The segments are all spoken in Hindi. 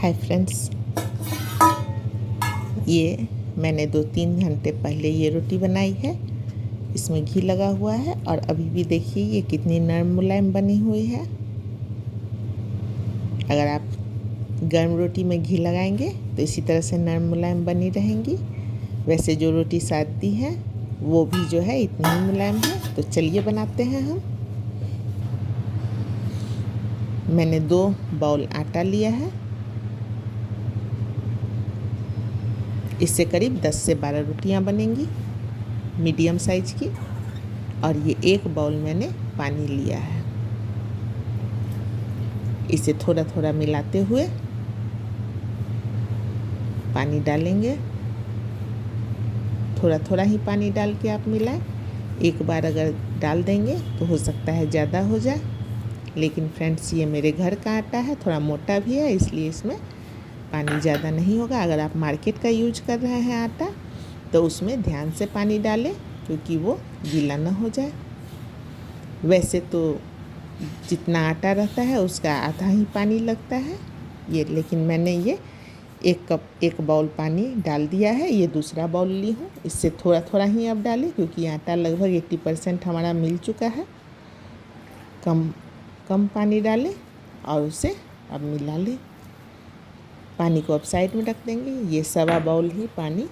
हाय फ्रेंड्स, ये मैंने 2-3 घंटे पहले ये रोटी बनाई है। इसमें घी लगा हुआ है और अभी भी देखिए ये कितनी नरम मुलायम बनी हुई है। अगर आप गर्म रोटी में घी लगाएंगे तो इसी तरह से नरम मुलायम बनी रहेंगी। वैसे जो रोटी सादी है वो भी जो है इतनी ही मुलायम है। तो चलिए बनाते हैं हम। मैंने 2 बाउल आटा लिया है। इससे करीब 10 से 12 रोटियां बनेंगी मीडियम साइज की। और ये 1 बाउल मैंने पानी लिया है। इसे थोड़ा थोड़ा मिलाते हुए पानी डालेंगे। थोड़ा थोड़ा ही पानी डाल के आप मिलाएं। एक बार अगर डाल देंगे तो हो सकता है ज़्यादा हो जाए, लेकिन फ्रेंड्स ये मेरे घर का आटा है, थोड़ा मोटा भी है, इसलिए इसमें पानी ज़्यादा नहीं होगा। अगर आप मार्केट का यूज कर रहे हैं आटा तो उसमें ध्यान से पानी डालें, क्योंकि वो गीला ना हो जाए। वैसे तो जितना आटा रहता है उसका आधा ही पानी लगता है ये, लेकिन मैंने ये 1 बाउल पानी डाल दिया है। ये दूसरा बाउल ली हूँ। इससे थोड़ा थोड़ा ही अब डालें, क्योंकि आटा लगभग 80% हमारा मिल चुका है। कम पानी डालें और उसे अब मिला लें। पानी को अब साइड में रख देंगे। ये 1.25 बाउल ही पानी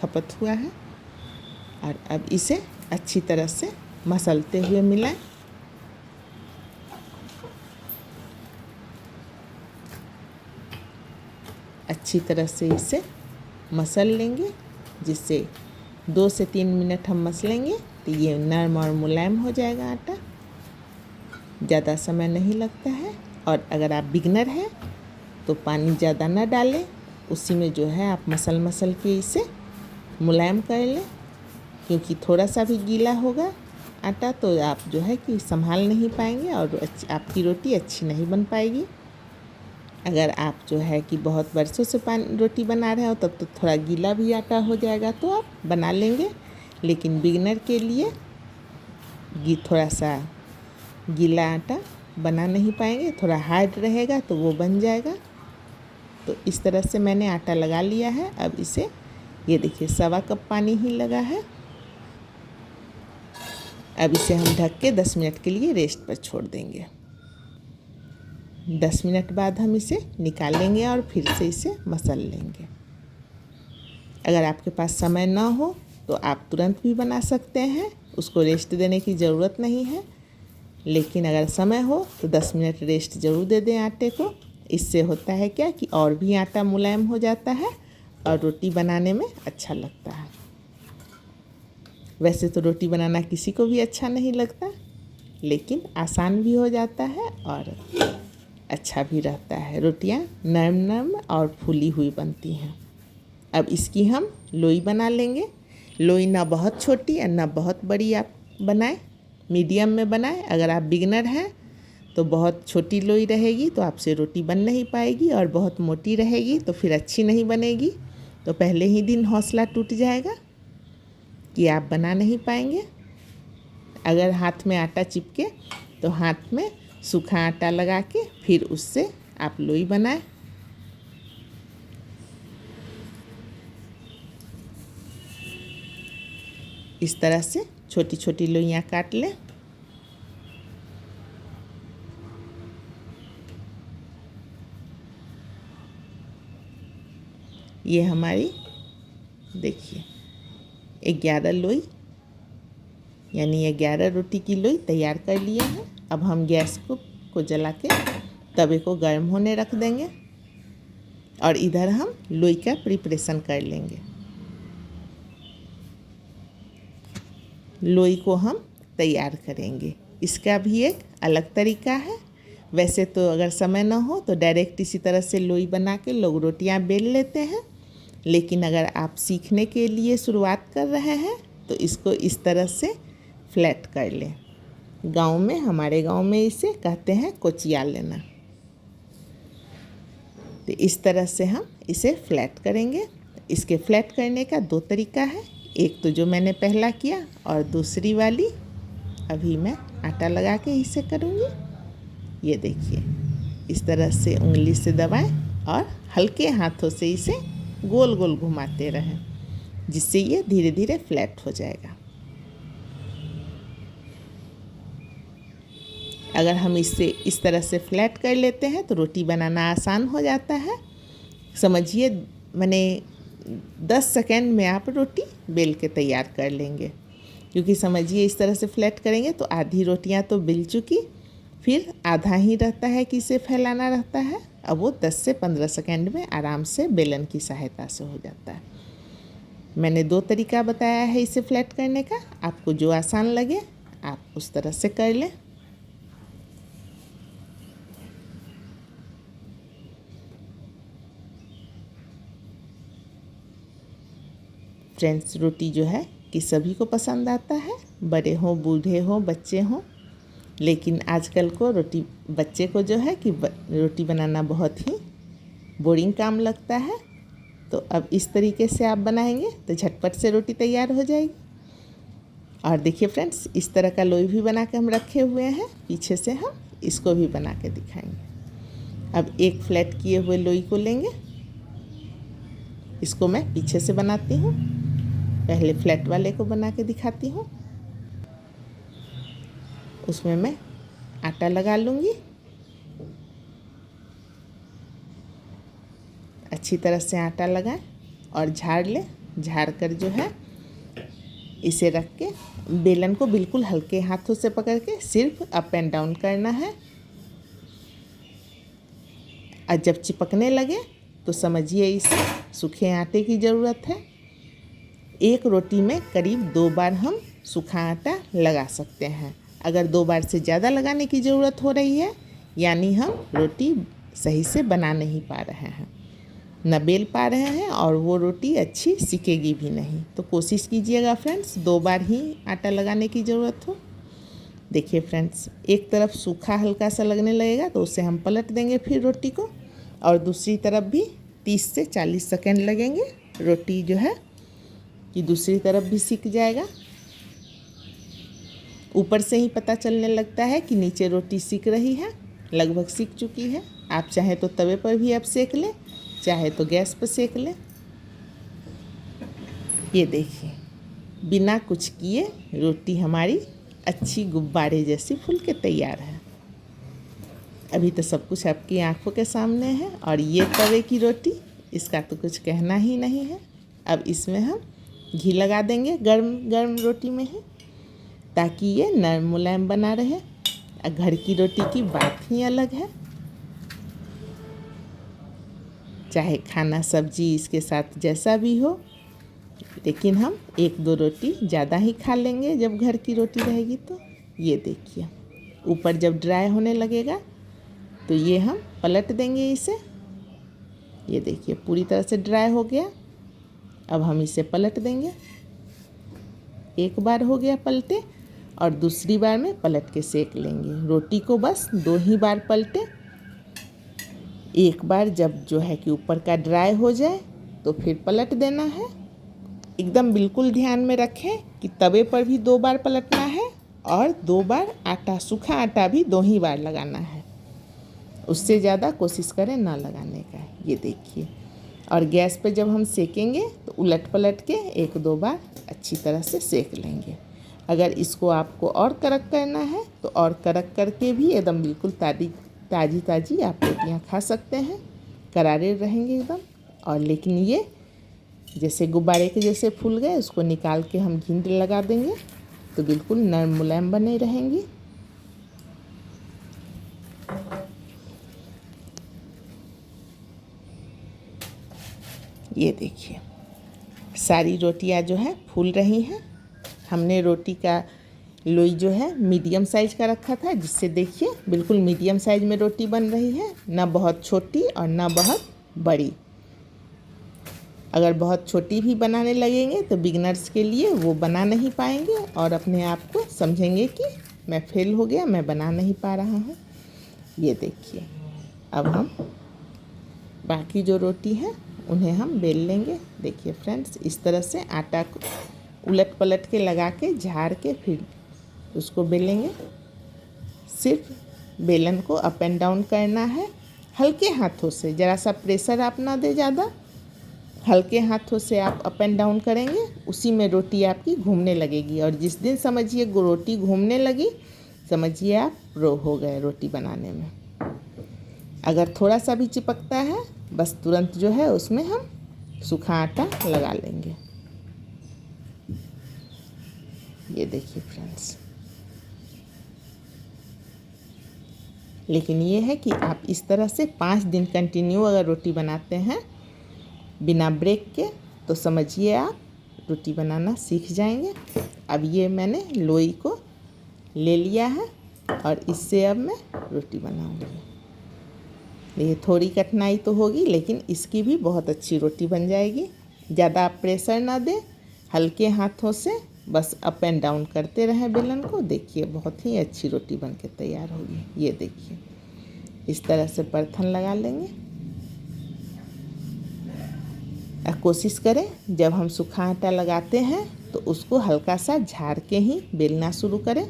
खपत हुआ है। और अब इसे अच्छी तरह से मसलते हुए मिलाएं। अच्छी तरह से इसे मसल लेंगे, जिससे 2 से 3 मिनट हम मसलेंगे तो ये नरम और मुलायम हो जाएगा आटा। ज़्यादा समय नहीं लगता है। और अगर आप बिगनर हैं तो पानी ज़्यादा ना डालें, उसी में जो है आप मसल के इसे मुलायम कर लें, क्योंकि थोड़ा सा भी गीला होगा आटा तो आप जो है कि संभाल नहीं पाएंगे और आपकी रोटी अच्छी नहीं बन पाएगी। अगर आप जो है कि बहुत वर्षों से रोटी बना रहे हो तब तो थोड़ा गीला भी आटा हो जाएगा तो आप बना लेंगे, लेकिन बिगनर के लिए थोड़ा सा गीला आटा बना नहीं पाएंगे, थोड़ा हार्ड रहेगा तो वो बन जाएगा। तो इस तरह से मैंने आटा लगा लिया है। अब इसे ये देखिए 1.25 कप पानी ही लगा है। अब इसे हम ढक के 10 मिनट के लिए रेस्ट पर छोड़ देंगे। 10 मिनट बाद हम इसे निकालेंगे और फिर से इसे मसल लेंगे। अगर आपके पास समय ना हो तो आप तुरंत भी बना सकते हैं, उसको रेस्ट देने की ज़रूरत नहीं है। लेकिन अगर समय हो तो 10 मिनट रेस्ट ज़रूर दे दें आटे को। इससे होता है क्या कि और भी आटा मुलायम हो जाता है और रोटी बनाने में अच्छा लगता है। वैसे तो रोटी बनाना किसी को भी अच्छा नहीं लगता, लेकिन आसान भी हो जाता है और अच्छा भी रहता है। रोटियां नरम नरम और फूली हुई बनती हैं। अब इसकी हम लोई बना लेंगे। लोई ना बहुत छोटी और ना बहुत बड़ी आप बनाएं, मीडियम में बनाएं। अगर आप बिगनर हैं तो बहुत छोटी लोई रहेगी तो आपसे रोटी बन नहीं पाएगी, और बहुत मोटी रहेगी तो फिर अच्छी नहीं बनेगी। तो पहले ही दिन हौसला टूट जाएगा कि आप बना नहीं पाएंगे। अगर हाथ में आटा चिपके तो हाथ में सूखा आटा लगा के फिर उससे आप लोई बनाएं। इस तरह से छोटी छोटी लोइयां काट लें। ये हमारी देखिए 11 लोई यानी 11 रोटी की लोई तैयार कर लिए हैं। अब हम गैस को जला के तवे को गर्म होने रख देंगे और इधर हम लोई का प्रिपरेशन कर लेंगे। लोई को हम तैयार करेंगे। इसका भी एक अलग तरीका है। वैसे तो अगर समय ना हो तो डायरेक्ट इसी तरह से लोई बना के लोग रोटियां बेल लेते हैं, लेकिन अगर आप सीखने के लिए शुरुआत कर रहे हैं तो इसको इस तरह से फ्लैट कर लें। हमारे गांव में इसे कहते हैं कोचिया लेना। तो इस तरह से हम इसे फ्लैट करेंगे। इसके फ्लैट करने का 2 तरीका है। एक तो जो मैंने पहला किया, और दूसरी वाली अभी मैं आटा लगा के इसे करूँगी। ये देखिए इस तरह से उंगली से दबाएं और हल्के हाथों से इसे गोल गोल घुमाते रहें, जिससे ये धीरे धीरे फ्लैट हो जाएगा। अगर हम इसे इस तरह से फ्लैट कर लेते हैं तो रोटी बनाना आसान हो जाता है। समझिए मैंने 10 सेकंड में आप रोटी बेल के तैयार कर लेंगे, क्योंकि समझिए इस तरह से फ्लैट करेंगे तो आधी रोटियां तो बिल चुकी, फिर आधा ही रहता है कि इसे फैलाना रहता है। अब वो 10 से 15 सेकंड में आराम से बेलन की सहायता से हो जाता है। मैंने 2 तरीका बताया है इसे फ्लैट करने का, आपको जो आसान लगे आप उस तरह से कर लें। फ्रेंड्स, रोटी जो है कि सभी को पसंद आता है, बड़े हों बूढ़े हों बच्चे हों, लेकिन आजकल को बच्चे को जो है कि रोटी बनाना बहुत ही बोरिंग काम लगता है। तो अब इस तरीके से आप बनाएंगे तो झटपट से रोटी तैयार हो जाएगी। और देखिए फ्रेंड्स, इस तरह का लोई भी बना के हम रखे हुए हैं, पीछे से हम इसको भी बना के दिखाएंगे। अब एक फ्लैट किए हुए लोई को लेंगे, इसको मैं पीछे से बनाती हूँ। पहले फ्लैट वाले को बना के दिखाती हूँ। उसमें मैं आटा लगा लूँगी, अच्छी तरह से आटा लगाएं और झाड़ लें। झाड़ कर जो है इसे रख के बेलन को बिल्कुल हल्के हाथों से पकड़ के सिर्फ अप एंड डाउन करना है। और जब चिपकने लगे तो समझिए इसे सूखे आटे की ज़रूरत है। एक रोटी में करीब 2 बार हम सूखा आटा लगा सकते हैं। अगर 2 बार से ज़्यादा लगाने की ज़रूरत हो रही है, यानी हम रोटी सही से बना नहीं पा रहे हैं, न बेल पा रहे हैं, और वो रोटी अच्छी सिकेगी भी नहीं, तो कोशिश कीजिएगा फ्रेंड्स 2 बार ही आटा लगाने की ज़रूरत हो। देखिए फ्रेंड्स, एक तरफ सूखा हल्का सा लगने लगेगा तो उसे हम पलट देंगे फिर रोटी को, और दूसरी तरफ भी 30 से 40 सेकंड लगेंगे। रोटी जो है कि दूसरी तरफ भी सिक जाएगा। ऊपर से ही पता चलने लगता है कि नीचे रोटी सिक रही है, लगभग सिक चुकी है। आप चाहे तो तवे पर भी अब सेक लें, चाहे तो गैस पर सेक लें। ये देखिए, बिना कुछ किए रोटी हमारी अच्छी गुब्बारे जैसी फूल के तैयार है। अभी तो सब कुछ आपकी आंखों के सामने है। और ये तवे की रोटी, इसका तो कुछ कहना ही नहीं है। अब इसमें हम घी लगा देंगे गर्म गर्म रोटी में ही, ताकि ये नरम मुलायम बना रहे। घर की रोटी की बात ही अलग है। चाहे खाना सब्जी इसके साथ जैसा भी हो, लेकिन हम 1-2 रोटी ज़्यादा ही खा लेंगे जब घर की रोटी रहेगी तो। ये देखिए, ऊपर जब ड्राई होने लगेगा तो ये हम पलट देंगे इसे। ये देखिए पूरी तरह से ड्राई हो गया। अब हम इसे पलट देंगे। एक बार हो गया पलटे, और दूसरी बार में पलट के सेक लेंगे। रोटी को बस 2 ही बार पलटे। एक बार जब जो है कि ऊपर का ड्राई हो जाए तो फिर पलट देना है। एकदम बिल्कुल ध्यान में रखें कि तवे पर भी 2 बार पलटना है, और 2 बार आटा, सूखा आटा भी 2 ही बार लगाना है। उससे ज़्यादा कोशिश करें ना लगाने का। ये देखिए, और गैस पे जब हम सेकेंगे तो उलट पलट के 1-2 बार अच्छी तरह से सेक लेंगे। अगर इसको आपको और कड़क करना है तो और कड़क करके भी एकदम बिल्कुल ताज़ी ताज़ी आप रोटियाँ खा सकते हैं। करारे रहेंगे एकदम। और लेकिन ये जैसे गुब्बारे के जैसे फूल गए, उसको निकाल के हम घी लगा देंगे तो बिल्कुल नरम मुलायम बने रहेंगी। ये देखिए, सारी रोटियां जो है फूल रही हैं। हमने रोटी का लोई जो है मीडियम साइज़ का रखा था, जिससे देखिए बिल्कुल मीडियम साइज़ में रोटी बन रही है, ना बहुत छोटी और ना बहुत बड़ी। अगर बहुत छोटी भी बनाने लगेंगे तो बिगनर्स के लिए वो बना नहीं पाएंगे और अपने आप को समझेंगे कि मैं फेल हो गया, मैं बना नहीं पा रहा हूँ। ये देखिए, अब हम बाकी जो रोटी है उन्हें हम बेल लेंगे। देखिए फ्रेंड्स, इस तरह से आटा को उलट पलट के लगा के झाड़ के फिर उसको बेलेंगे। सिर्फ बेलन को अप एंड डाउन करना है, हल्के हाथों से, ज़रा सा प्रेशर आप ना दें ज़्यादा, हल्के हाथों से आप अप एंड डाउन करेंगे, उसी में रोटी आपकी घूमने लगेगी। और जिस दिन समझिए रोटी घूमने लगी, समझिए आप प्रो हो गए रोटी बनाने में। अगर थोड़ा सा भी चिपकता है, बस तुरंत जो है उसमें हम सूखा आटा लगा लेंगे। ये देखिए फ्रेंड्स, लेकिन ये है कि आप इस तरह से 5 दिन कंटिन्यू अगर रोटी बनाते हैं बिना ब्रेक के, तो समझिए आप रोटी बनाना सीख जाएंगे। अब ये मैंने लोई को ले लिया है और इससे अब मैं रोटी बनाऊंगी। देखिए थोड़ी कठिनाई तो होगी, लेकिन इसकी भी बहुत अच्छी रोटी बन जाएगी। ज़्यादा आप प्रेशर ना दें, हल्के हाथों से बस अप एंड डाउन करते रहें बेलन को। देखिए बहुत ही अच्छी रोटी बन के तैयार होगी। ये देखिए इस तरह से परथन लगा लेंगे। कोशिश करें जब हम सूखा आटा लगाते हैं तो उसको हल्का सा झाड़ के ही बेलना शुरू करें,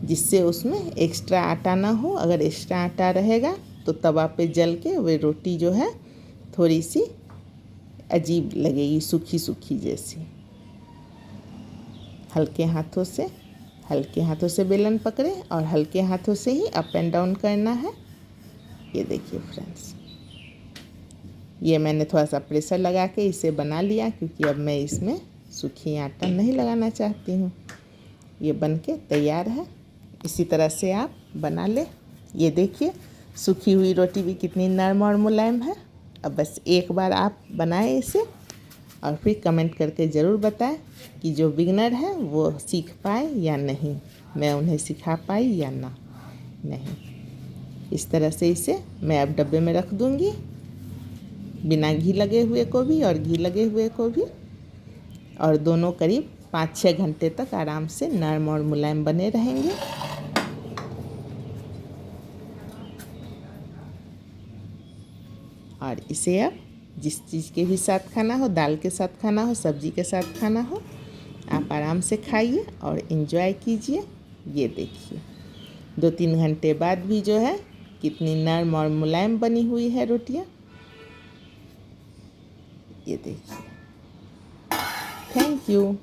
जिससे उसमें एक्स्ट्रा आटा ना हो। अगर एक्स्ट्रा आटा रहेगा तो तवा पे जल के वे रोटी जो है थोड़ी सी अजीब लगेगी, सूखी सूखी जैसी। हल्के हाथों से बेलन पकड़ें और हल्के हाथों से ही अप एंड डाउन करना है। ये देखिए फ्रेंड्स, ये मैंने थोड़ा सा प्रेशर लगा के इसे बना लिया, क्योंकि अब मैं इसमें सूखी आटा नहीं लगाना चाहती हूँ। ये बन के तैयार है। इसी तरह से आप बना ले। ये देखिए सूखी हुई रोटी भी कितनी नरम और मुलायम है। अब बस एक बार आप बनाएं इसे और फिर कमेंट करके ज़रूर बताएं कि जो बिगनर है वो सीख पाए या नहीं, मैं उन्हें सिखा पाई या नहीं। इस तरह से इसे मैं अब डब्बे में रख दूँगी, बिना घी लगे हुए को भी और घी लगे हुए को भी, और दोनों करीब 5-6 घंटे तक आराम से नरम और मुलायम बने रहेंगे। और इसे अब जिस चीज़ के भी साथ खाना हो, दाल के साथ खाना हो, सब्जी के साथ खाना हो, आप आराम से खाइए और एंजॉय कीजिए। ये देखिए 2-3 घंटे बाद भी जो है कितनी नरम और मुलायम बनी हुई है रोटियाँ। ये देखिए। Thank you.